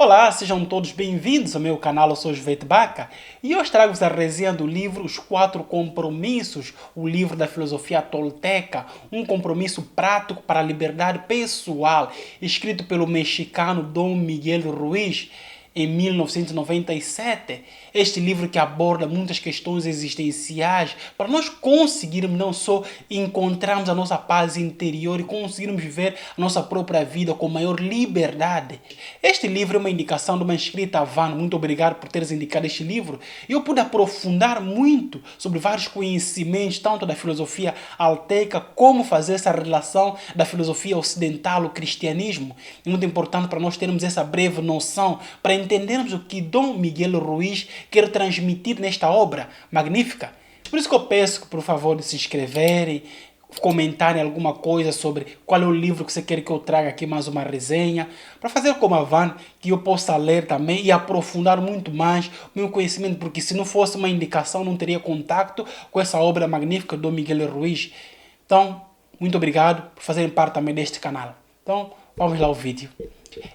Olá, sejam todos bem-vindos ao meu canal, eu sou Jovete Baca e hoje trago-vos a resenha do livro Os Quatro Compromissos, o livro da filosofia tolteca, um compromisso prático para a liberdade pessoal, escrito pelo mexicano Dom Miguel Ruiz em 1997. Este livro que aborda muitas questões existenciais para nós conseguirmos não só encontrarmos a nossa paz interior e conseguirmos viver a nossa própria vida com maior liberdade. Este livro é uma indicação de uma inscrita Van. Muito obrigado por teres indicado este livro. Eu pude aprofundar muito sobre vários conhecimentos, tanto da filosofia alteca, como fazer essa relação da filosofia ocidental, o cristianismo. É muito importante para nós termos essa breve noção, para entendermos o que Dom Miguel Ruiz quer transmitir nesta obra magnífica. Por isso que eu peço, por favor, de se inscreverem, comentarem alguma coisa sobre qual é o livro que você quer que eu traga aqui mais uma resenha, para fazer como a Van, que eu possa ler também e aprofundar muito mais o meu conhecimento, porque se não fosse uma indicação não teria contato com essa obra magnífica do Miguel Ruiz. Então, muito obrigado por fazerem parte também deste canal. Então, vamos lá ao vídeo.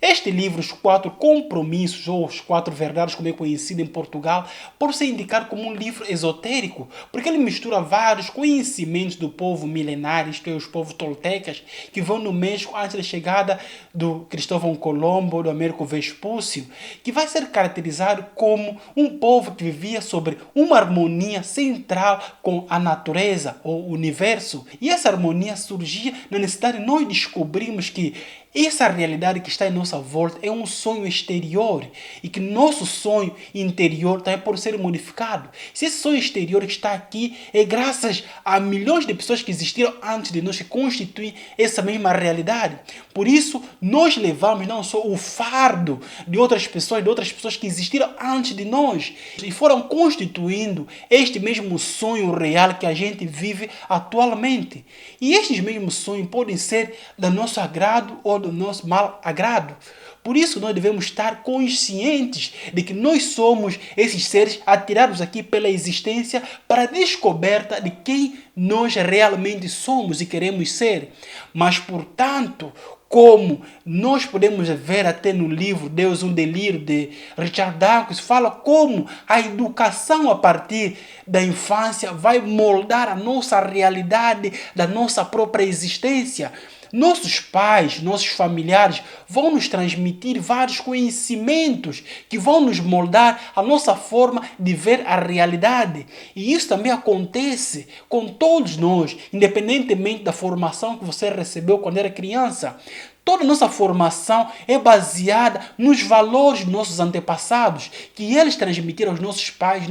Este livro, Os Quatro Compromissos, ou Os Quatro Verdades, como é conhecido em Portugal, pode ser indicado como um livro esotérico, porque ele mistura vários conhecimentos do povo milenário, isto é, os povos toltecas, que vão no México antes da chegada do Cristóvão Colombo, do Américo Vespúcio, que vai ser caracterizado como um povo que vivia sobre uma harmonia central com a natureza, ou o universo. E essa harmonia surgia na necessidade de nós descobrirmos que essa realidade que está em nossa volta é um sonho exterior e que nosso sonho interior também pode ser modificado. Se esse sonho exterior que está aqui é graças a milhões de pessoas que existiram antes de nós que constituem essa mesma realidade. Por isso, nós levamos não só o fardo de outras pessoas que existiram antes de nós e foram constituindo este mesmo sonho real que a gente vive atualmente. E estes mesmos sonhos podem ser do nosso agrado ou do nosso mal agrado. Por isso nós devemos estar conscientes de que nós somos esses seres atirados aqui pela existência para a descoberta de quem nós realmente somos e queremos ser. Mas, portanto, como nós podemos ver até no livro Deus, um Delírio, de Richard Dawkins, fala como a educação a partir da infância vai moldar a nossa realidade, da nossa própria existência. Nossos pais, nossos familiares vão nos transmitir vários conhecimentos que vão nos moldar a nossa forma de ver a realidade. E isso também acontece com todos nós, independentemente da formação que você recebeu quando era criança. Toda a nossa formação é baseada nos valores dos nossos antepassados, que eles transmitiram aos nossos pais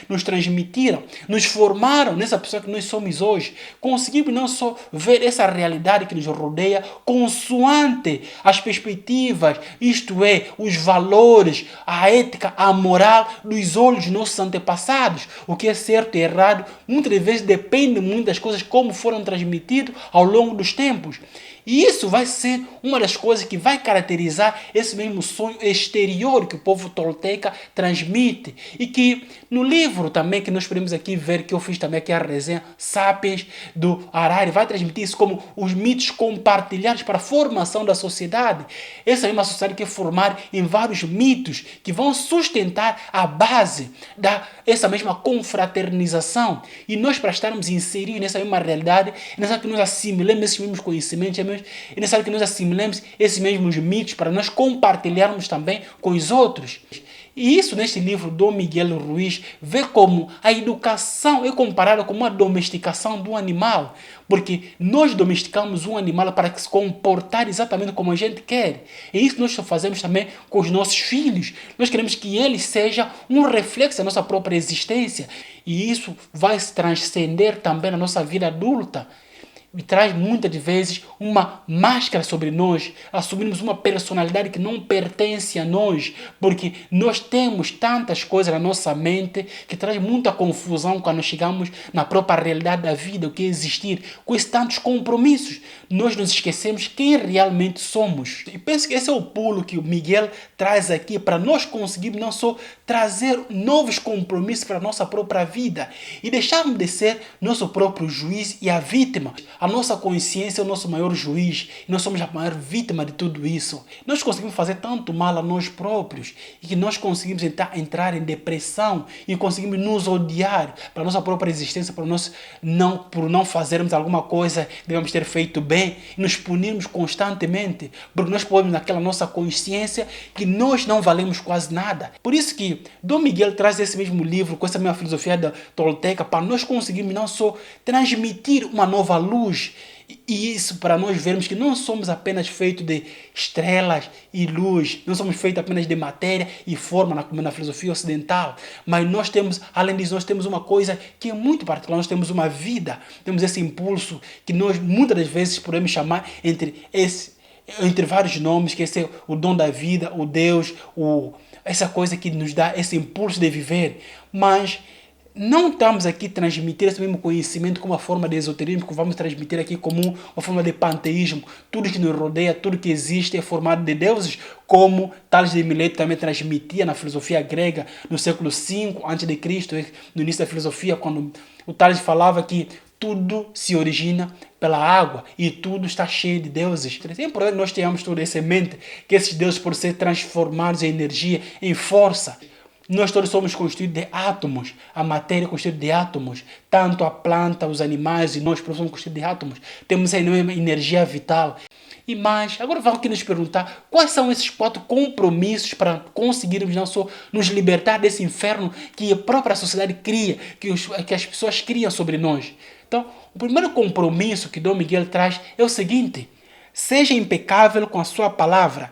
nos transmitiram, nos formaram nessa pessoa que nós somos hoje. Conseguimos não só ver essa realidade que nos rodeia, consoante as perspectivas, isto é, os valores, a ética, a moral dos olhos dos nossos antepassados. O que é certo e errado, muitas vezes depende muito das coisas como foram transmitidas ao longo dos tempos. E isso vai ser uma das coisas que vai caracterizar esse mesmo sonho exterior que o povo tolteca transmite. E que no livro também que nós podemos aqui ver, que eu fiz também aqui a resenha, Sapiens, do Harari, vai transmitir isso como os mitos compartilhados para a formação da sociedade. Essa mesma sociedade que é formada em vários mitos que vão sustentar a base dessa mesma confraternização. E nós, para estarmos inseridos nessa mesma realidade, é necessário que nós assimilemos esses mesmos conhecimentos, é necessário que nós assimilemos esses mesmos mitos para nós compartilharmos também com os outros. E isso neste livro do Miguel Ruiz vê como a educação é comparada com uma domesticação do animal, porque nós domesticamos um animal para que se comportar exatamente como a gente quer. E isso nós fazemos também com os nossos filhos. Nós queremos que eles sejam um reflexo da nossa própria existência. E isso vai se transcender também na nossa vida adulta. E traz muitas vezes uma máscara sobre nós, assumimos uma personalidade que não pertence a nós, porque nós temos tantas coisas na nossa mente que traz muita confusão quando chegamos na própria realidade da vida, o que é existir, com esses tantos compromissos. Nós nos esquecemos quem realmente somos. E penso que esse é o pulo que o Miguel traz aqui para nós conseguirmos não só trazer novos compromissos para a nossa própria vida e deixarmos de ser nosso próprio juiz e a vítima. A nossa consciência é o nosso maior juiz e nós somos a maior vítima de tudo isso. Nós conseguimos fazer tanto mal a nós próprios e que nós conseguimos entrar em depressão e conseguimos nos odiar para a nossa própria existência, por não fazermos alguma coisa que devemos ter feito bem e nos punirmos constantemente, porque nós podemos naquela nossa consciência que nós não valemos quase nada. Por isso que Dom Miguel traz esse mesmo livro com essa mesma filosofia da tolteca para nós conseguirmos não só transmitir uma nova luz e isso para nós vermos que não somos apenas feitos de estrelas e luz, não somos feitos apenas de matéria e forma como na filosofia ocidental, mas nós temos, além disso, nós temos uma coisa que é muito particular, nós temos uma vida, temos esse impulso que nós muitas das vezes podemos chamar entre vários nomes, que esse é o dom da vida, o Deus, essa coisa que nos dá esse impulso de viver, mas não estamos aqui a transmitir esse mesmo conhecimento como uma forma de esoterismo, que vamos transmitir aqui como uma forma de panteísmo. Tudo que nos rodeia, tudo que existe é formado de deuses, como Tales de Mileto também transmitia na filosofia grega no século V a.C., no início da filosofia, quando o Tales falava que tudo se origina pela água e tudo está cheio de deuses. É importante que nós tenhamos tudo isso em mente, que esses deuses podem ser transformados em energia, em força. Nós todos somos constituídos de átomos. A matéria é constituída de átomos. Tanto a planta, os animais e nós somos constituídos de átomos. Temos a mesma energia vital. E mais, agora vamos aqui nos perguntar quais são esses 4 compromissos para conseguirmos não só nos libertar desse inferno que a própria sociedade cria, que as pessoas criam sobre nós. Então, o primeiro compromisso que Dom Miguel traz é o seguinte: seja impecável com a sua palavra.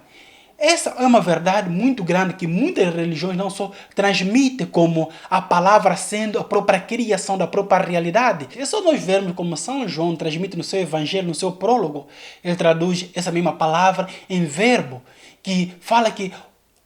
Essa é uma verdade muito grande que muitas religiões não só transmitem como a palavra sendo a própria criação da própria realidade. É só nós vermos como São João transmite no seu evangelho, no seu prólogo. Ele traduz essa mesma palavra em verbo, que fala que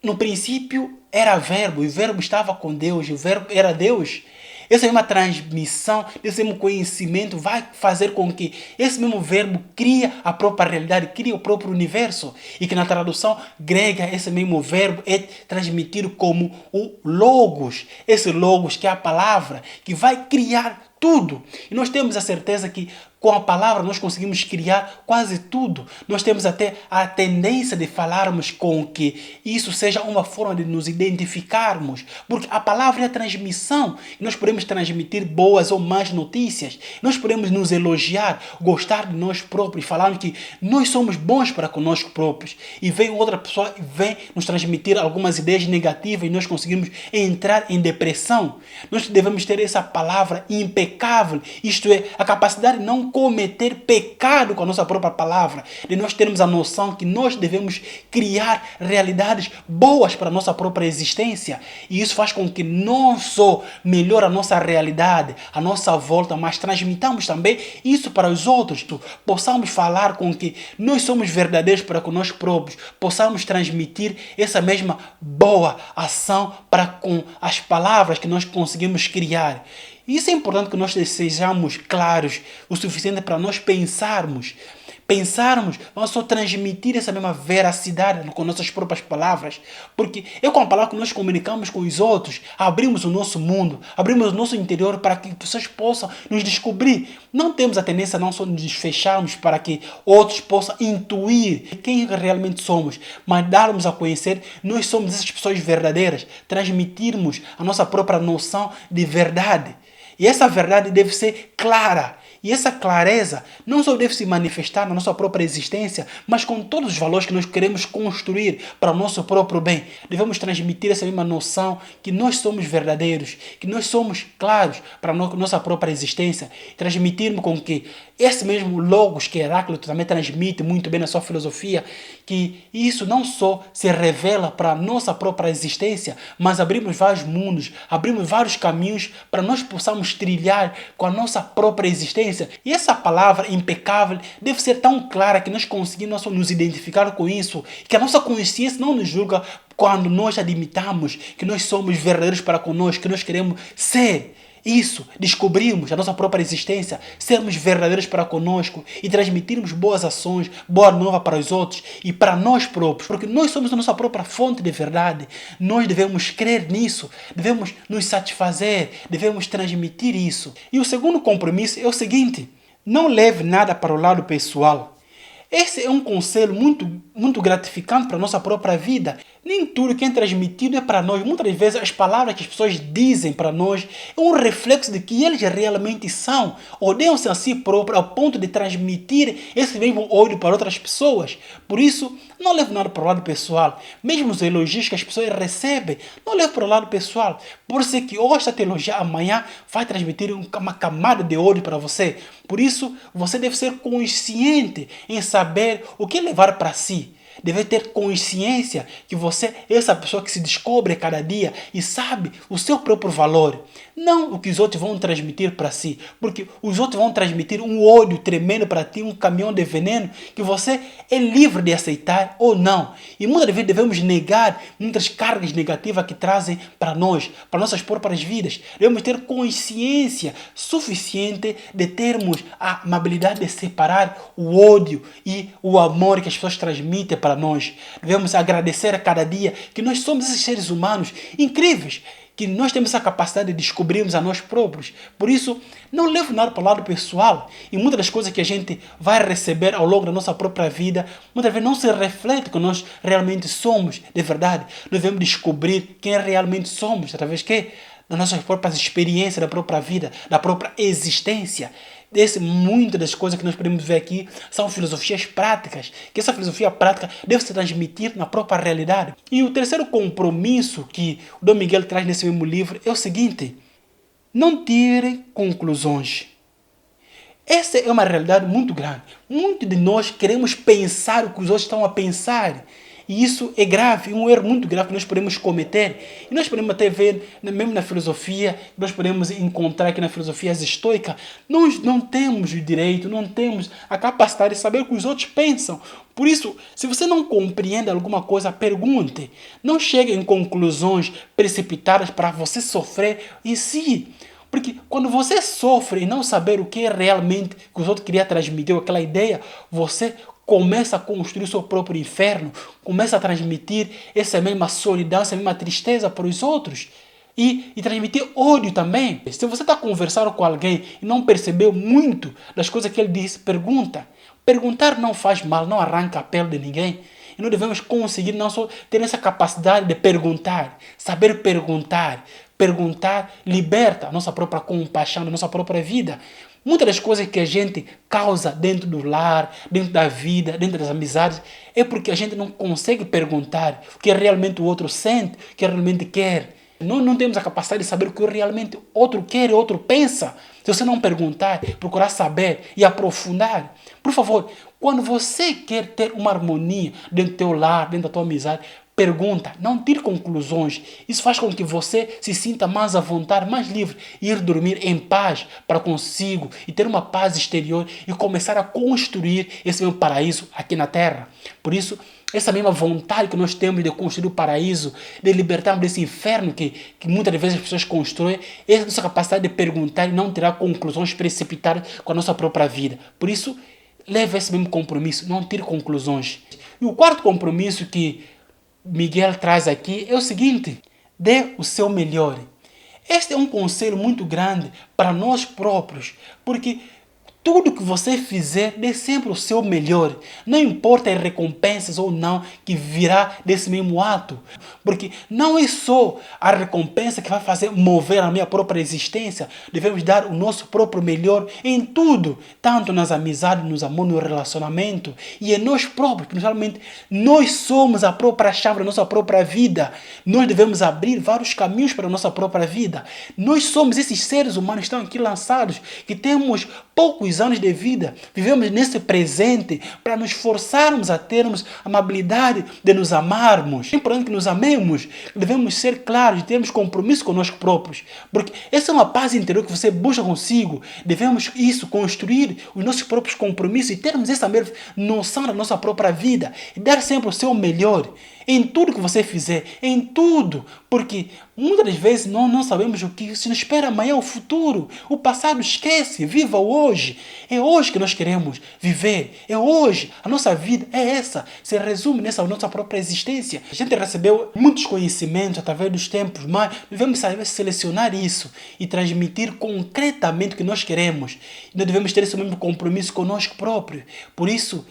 no princípio era verbo, e o verbo estava com Deus, e o verbo era Deus. Essa mesma transmissão, esse mesmo conhecimento vai fazer com que esse mesmo verbo crie a própria realidade, crie o próprio universo. E que na tradução grega esse mesmo verbo é transmitido como o logos. Esse logos que é a palavra que vai criar tudo. E nós temos a certeza que com a palavra nós conseguimos criar quase tudo. Nós temos até a tendência de falarmos com que isso seja uma forma de nos identificarmos. Porque a palavra é a transmissão. E nós podemos transmitir boas ou más notícias. Nós podemos nos elogiar, gostar de nós próprios, falarmos que nós somos bons para conosco próprios. E vem outra pessoa e vem nos transmitir algumas ideias negativas e nós conseguimos entrar em depressão. Nós devemos ter essa palavra impecável. Isto é, a capacidade de não cometer pecado com a nossa própria palavra, de nós termos a noção que nós devemos criar realidades boas para a nossa própria existência, e isso faz com que não só melhore a nossa realidade, a nossa volta, mas transmitamos também isso para os outros, possamos falar com que nós somos verdadeiros para com nós próprios, possamos transmitir essa mesma boa ação para com as palavras que nós conseguimos criar. Isso é importante que nós sejamos claros o suficiente para nós pensarmos, vamos só transmitir essa mesma veracidade com nossas próprias palavras, porque é com a palavra que nós comunicamos com os outros, abrimos o nosso mundo, abrimos o nosso interior para que pessoas possam nos descobrir. Não temos a tendência não só de nos fecharmos para que outros possam intuir quem realmente somos, mas darmos a conhecer nós somos essas pessoas verdadeiras, transmitirmos a nossa própria noção de verdade. E essa verdade deve ser clara. E essa clareza não só deve se manifestar na nossa própria existência, mas com todos os valores que nós queremos construir para o nosso próprio bem. Devemos transmitir essa mesma noção que nós somos verdadeiros, que nós somos claros para a nossa própria existência. Transmitirmos com que esse mesmo logos que Heráclito também transmite muito bem na sua filosofia, que isso não só se revela para a nossa própria existência, mas abrimos vários mundos, abrimos vários caminhos para nós possamos trilhar com a nossa própria existência. E essa palavra impecável deve ser tão clara que nós conseguimos nos identificar com isso, que a nossa consciência não nos julga quando nós admitamos que nós somos verdadeiros para conosco, que nós queremos ser isso, descobrirmos a nossa própria existência, sermos verdadeiros para conosco e transmitirmos boas ações, boa nova para os outros e para nós próprios, porque nós somos a nossa própria fonte de verdade. Nós devemos crer nisso, devemos nos satisfazer, devemos transmitir isso. E o segundo compromisso é o seguinte: Não leve nada para o lado pessoal. Esse é um conselho muito gratificante para a nossa própria vida. Nem tudo que é transmitido é para nós. Muitas vezes as palavras que as pessoas dizem para nós é um reflexo de que eles realmente são. Odeiam-se a si próprios ao ponto de transmitir esse mesmo ódio para outras pessoas. Por isso, não leve nada para o lado pessoal. Mesmo os elogios que as pessoas recebem, não leve para o lado pessoal. Por isso é que hoje está te elogiar, amanhã vai transmitir uma camada de ódio para você. Por isso, você deve ser consciente em saber o que levar para si. Deve ter consciência que você é essa pessoa que se descobre a cada dia e sabe o seu próprio valor. Não o que os outros vão transmitir para si. Porque os outros vão transmitir um ódio tremendo para ti, um caminhão de veneno que você é livre de aceitar ou não. E muitas vezes devemos negar muitas cargas negativas que trazem para nós, para nossas próprias vidas. Devemos ter consciência suficiente de termos a amabilidade de separar o ódio e o amor que as pessoas transmitem para nós. Devemos agradecer a cada dia que nós somos esses seres humanos incríveis, que nós temos essa capacidade de descobrirmos a nós próprios. Por isso, não leve nada para o lado pessoal. E muitas das coisas que a gente vai receber ao longo da nossa própria vida, muitas vezes não se reflete com nós realmente somos, de verdade. Nós devemos descobrir quem realmente somos, através das nossas próprias experiências, da própria vida, da própria existência. Muitas das coisas que nós podemos ver aqui são filosofias práticas, que essa filosofia prática deve se transmitir na própria realidade. E o terceiro compromisso que o Dom Miguel traz nesse mesmo livro é o seguinte: não tire conclusões. Essa é uma realidade muito grande. Muitos de nós queremos pensar o que os outros estão a pensar. E isso é grave, um erro muito grave que nós podemos cometer. E nós podemos até ver, mesmo na filosofia, nós podemos encontrar aqui na filosofia estoica, nós não temos o direito, não temos a capacidade de saber o que os outros pensam. Por isso, se você não compreende alguma coisa, pergunte. Não chegue em conclusões precipitadas para você sofrer em si. Porque quando você sofre e não saber o que é realmente que os outros queriam transmitir, aquela ideia, você começa a construir o seu próprio inferno, começa a transmitir essa mesma solidão, essa mesma tristeza para os outros. E transmitir ódio também. Se você está conversando com alguém e não percebeu muito das coisas que ele disse, pergunta. Perguntar não faz mal, não arranca a pele de ninguém. E nós devemos conseguir não só ter essa capacidade de perguntar, saber perguntar. Perguntar liberta a nossa própria compaixão, a nossa própria vida. Muitas das coisas que a gente causa dentro do lar, dentro da vida, dentro das amizades, é porque a gente não consegue perguntar o que realmente o outro sente, o que realmente quer. Nós não temos a capacidade de saber o que realmente o outro quer e o outro pensa. Se você não perguntar, procurar saber e aprofundar. Por favor, quando você quer ter uma harmonia dentro do teu lar, dentro da tua amizade, pergunta, não tire conclusões. Isso faz com que você se sinta mais à vontade, mais livre, e ir dormir em paz para consigo e ter uma paz exterior e começar a construir esse meu paraíso aqui na Terra. Por isso, essa mesma vontade que nós temos de construir o paraíso, de libertarmos desse inferno que muitas vezes as pessoas constroem, essa é a nossa capacidade de perguntar e não tirar conclusões precipitadas com a nossa própria vida. Por isso, leve esse mesmo compromisso, não tire conclusões. E o quarto compromisso que Miguel traz aqui é o seguinte: dê o seu melhor. Este é um conselho muito grande para nós próprios, porque tudo que você fizer, dê sempre o seu melhor. Não importa as recompensas ou não que virá desse mesmo ato. Porque não é só a recompensa que vai fazer mover a minha própria existência. Devemos dar o nosso próprio melhor em tudo. Tanto nas amizades, nos amores, no relacionamento. E em nós próprios, principalmente, nós somos a própria chave da nossa própria vida. Nós devemos abrir vários caminhos para a nossa própria vida. Nós somos esses seres humanos que estão aqui lançados, que temos poucos anos de vida, vivemos nesse presente para nos forçarmos a termos a amabilidade de nos amarmos. É importante que nos amemos, devemos ser claros, termos compromisso conosco próprios, porque essa é uma paz interior que você busca consigo. Devemos construir os nossos próprios compromissos e termos essa mesma noção da nossa própria vida e dar sempre o seu melhor em tudo que você fizer, em tudo, porque muitas das vezes nós não sabemos o que se nos espera amanhã, o futuro. O passado esquece, viva o hoje. É hoje que nós queremos viver. É hoje. A nossa vida é essa. Se resume nessa nossa própria existência. A gente recebeu muitos conhecimentos através dos tempos, mas devemos saber selecionar isso e transmitir concretamente o que nós queremos. E nós devemos ter esse mesmo compromisso conosco próprio. Por isso,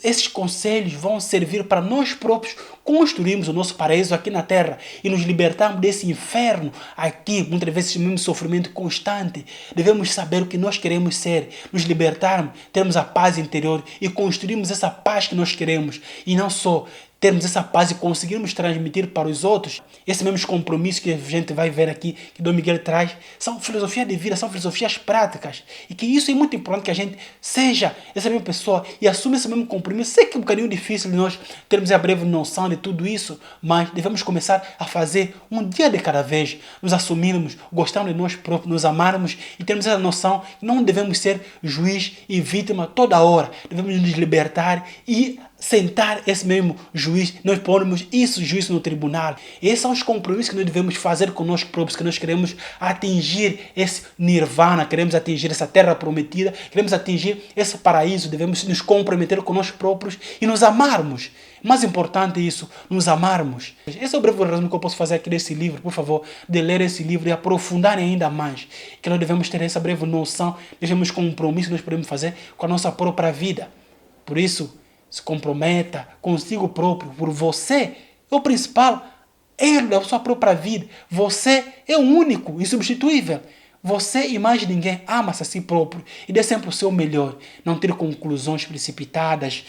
esses conselhos vão servir para nós próprios construirmos o nosso paraíso aqui na Terra e nos libertarmos desse inferno aqui, muitas vezes esse mesmo sofrimento constante. Devemos saber o que nós queremos ser, nos libertarmos, termos a paz interior e construirmos essa paz que nós queremos. E não só termos essa paz e conseguirmos transmitir para os outros, esses mesmos compromissos que a gente vai ver aqui, que Dom Miguel traz, são filosofias de vida, são filosofias práticas. E que isso é muito importante que a gente seja essa mesma pessoa e assuma esse mesmo compromisso. Sei que é um bocadinho difícil de nós termos a breve noção de tudo isso, mas devemos começar a fazer um dia de cada vez, nos assumirmos, gostarmos de nós próprios, nos amarmos e termos essa noção que não devemos ser juiz e vítima toda hora. Devemos nos libertar e sentar esse mesmo juiz, nós pormos isso juízo no tribunal. Esses são os compromissos que nós devemos fazer conosco próprios, que nós queremos atingir esse nirvana, queremos atingir essa terra prometida, queremos atingir esse paraíso, devemos nos comprometer conosco próprios e nos amarmos. Mais importante é isso, nos amarmos. Esse é o breve resumo que eu posso fazer aqui desse livro, por favor, de ler esse livro e aprofundar ainda mais. Que nós devemos ter essa breve noção, devemos compromisso que nós podemos fazer com a nossa própria vida. Por isso, se comprometa consigo próprio, por você é o principal, é da sua própria vida. Você é o único, insubstituível. Você e mais ninguém ama-se a si próprio e dê sempre o seu melhor. Não ter conclusões precipitadas,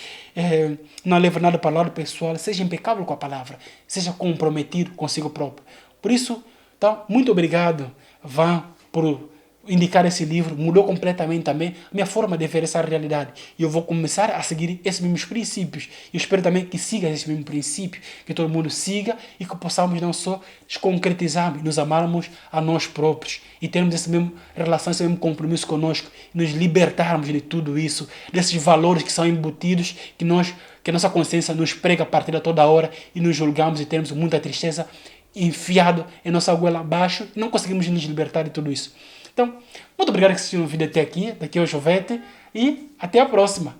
não leve nada para o lado pessoal. Seja impecável com a palavra, seja comprometido consigo próprio. Por isso, então, muito obrigado, Van, por indicar esse livro. Mudou completamente também a minha forma de ver essa realidade. E eu vou começar a seguir esses mesmos princípios. E eu espero também que siga esse mesmo princípio, que todo mundo siga e que possamos não só concretizarmos, nos amarmos a nós próprios e termos essa mesma relação, esse mesmo compromisso conosco e nos libertarmos de tudo isso, desses valores que são embutidos, que a nossa consciência nos prega a partir de toda hora e nos julgamos e temos muita tristeza enfiado em nossa goela abaixo e não conseguimos nos libertar de tudo isso. Então, muito obrigado por assistir o vídeo até aqui. Daqui é o Jovete e até a próxima.